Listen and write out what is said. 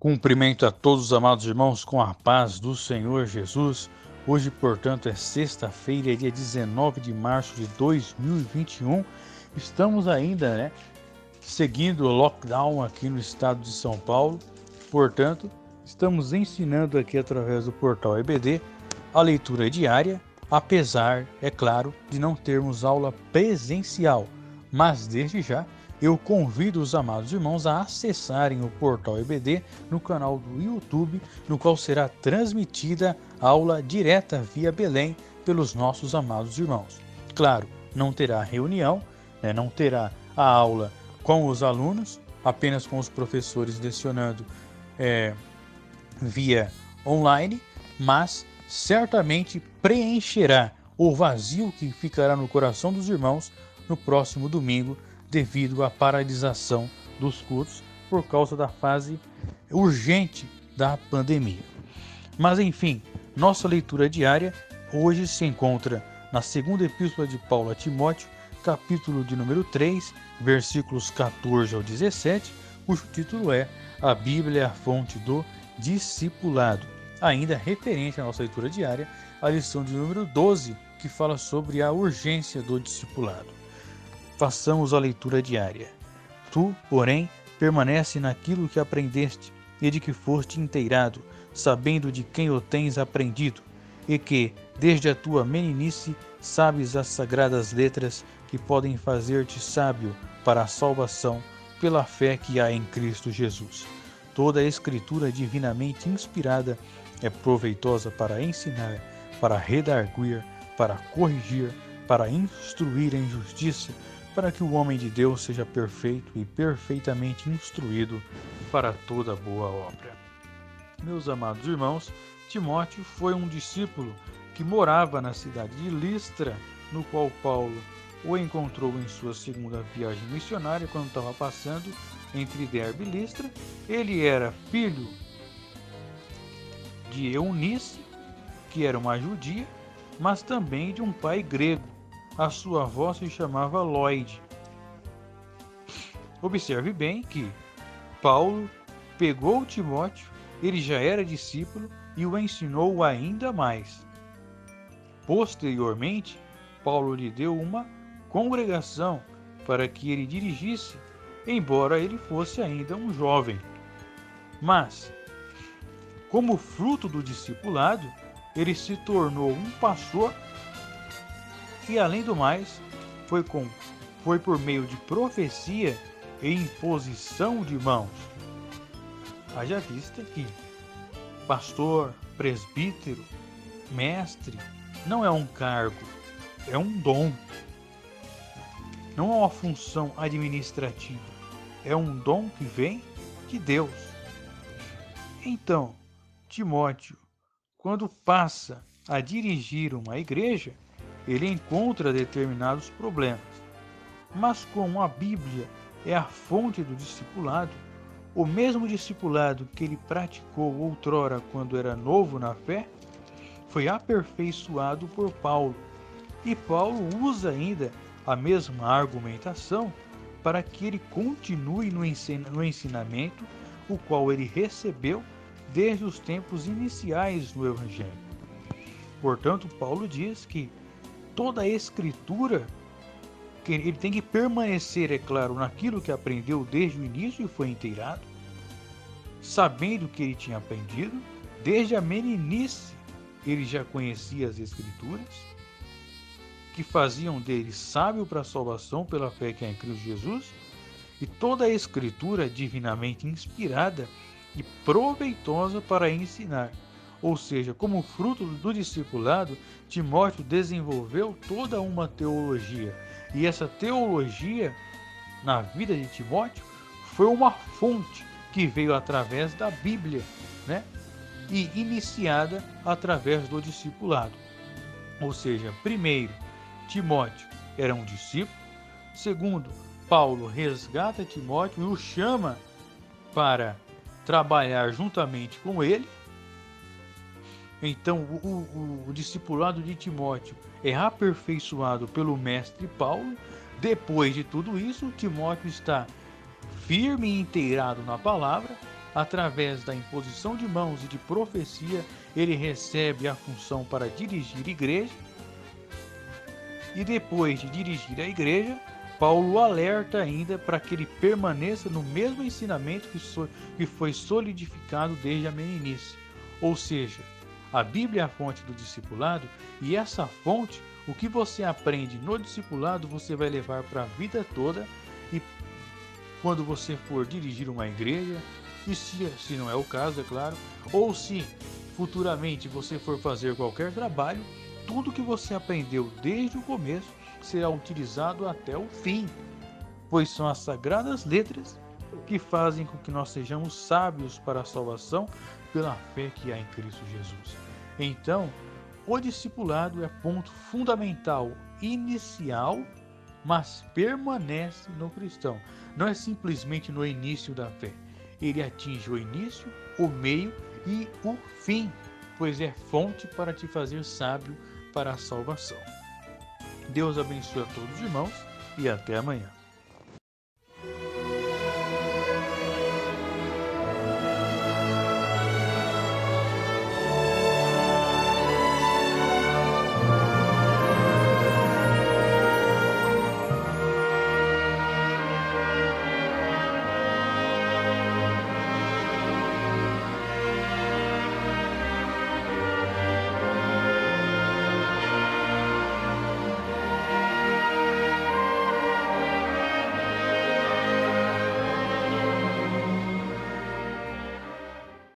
Cumprimento a todos os amados irmãos com a paz do Senhor Jesus. Hoje, portanto, é sexta-feira, dia 19 de março de 2021. Estamos ainda, seguindo o lockdown aqui no estado de São Paulo. Portanto, estamos ensinando aqui através do portal EBD a leitura diária, apesar, é claro, de não termos aula presencial. Mas, desde já, eu convido os amados irmãos a acessarem o portal EBD no canal do YouTube, no qual será transmitida aula direta via Belém pelos nossos amados irmãos. Claro, não terá reunião, não terá a aula com os alunos, apenas com os professores lecionando via online, mas certamente preencherá o vazio que ficará no coração dos irmãos no próximo domingo, devido à paralisação dos cultos por causa da fase urgente da pandemia. Mas enfim, nossa leitura diária hoje se encontra na segunda epístola de Paulo a Timóteo, capítulo de número 3, versículos 14 ao 17, cujo título é A Bíblia é a fonte do discipulado. Ainda referente à nossa leitura diária, a lição de número 12, que fala sobre a urgência do discipulado. Façamos a leitura diária. Tu, porém, permanece naquilo que aprendeste e de que foste inteirado, sabendo de quem o tens aprendido, e que, desde a tua meninice, sabes as sagradas letras que podem fazer-te sábio para a salvação pela fé que há em Cristo Jesus. Toda a Escritura divinamente inspirada é proveitosa para ensinar, para redarguir, para corrigir, para instruir em justiça, para que o homem de Deus seja perfeito e perfeitamente instruído para toda boa obra. Meus amados irmãos, Timóteo foi um discípulo que morava na cidade de Listra, no qual Paulo o encontrou em sua segunda viagem missionária, quando estava passando entre Derbe e Listra. Ele era filho de Eunice, que era uma judia, mas também de um pai grego. A sua avó se chamava Lloyd. Observe bem que Paulo pegou Timóteo, ele já era discípulo e o ensinou ainda mais. Posteriormente, Paulo lhe deu uma congregação para que ele dirigisse, embora ele fosse ainda um jovem. Mas, como fruto do discipulado, ele se tornou um pastor e, além do mais, foi por meio de profecia e imposição de mãos. Haja vista que pastor, presbítero, mestre não é um cargo, é um dom. Não é uma função administrativa, é um dom que vem de Deus. Então, Timóteo, quando passa a dirigir uma igreja, ele encontra determinados problemas. Mas como a Bíblia é a fonte do discipulado, o mesmo discipulado que ele praticou outrora quando era novo na fé, foi aperfeiçoado por Paulo. E Paulo usa ainda a mesma argumentação para que ele continue no ensinamento o qual ele recebeu desde os tempos iniciais do Evangelho. Portanto, Paulo diz que toda a Escritura, que ele tem que permanecer, é claro, naquilo que aprendeu desde o início e foi inteirado, sabendo o que ele tinha aprendido, desde a meninice ele já conhecia as Escrituras, que faziam dele sábio para a salvação pela fé que há em Cristo Jesus, e toda a Escritura divinamente inspirada e proveitosa para ensinar. Ou seja, como fruto do discipulado, Timóteo desenvolveu toda uma teologia. E essa teologia, na vida de Timóteo, foi uma fonte que veio através da Bíblia, e iniciada através do discipulado. Ou seja, primeiro, Timóteo era um discípulo. Segundo, Paulo resgata Timóteo e o chama para trabalhar juntamente com ele. Então, o discipulado de Timóteo é aperfeiçoado pelo mestre Paulo. Depois de tudo isso, Timóteo está firme e inteirado na palavra, através da imposição de mãos e de profecia, ele recebe a função para dirigir a igreja. E depois de dirigir a igreja, Paulo alerta ainda para que ele permaneça no mesmo ensinamento que foi solidificado desde a meninice. Ou seja, a Bíblia é a fonte do discipulado, e essa fonte, o que você aprende no discipulado, você vai levar para a vida toda. E quando você for dirigir uma igreja, e se não é o caso, é claro, ou se futuramente você for fazer qualquer trabalho, tudo que você aprendeu desde o começo será utilizado até o fim, pois são as sagradas letras que fazem com que nós sejamos sábios para a salvação pela fé que há em Cristo Jesus. Então, o discipulado é ponto fundamental, inicial, mas permanece no cristão. Não é simplesmente no início da fé. Ele atinge o início, o meio e o fim, pois é fonte para te fazer sábio para a salvação. Deus abençoe a todos os irmãos e até amanhã.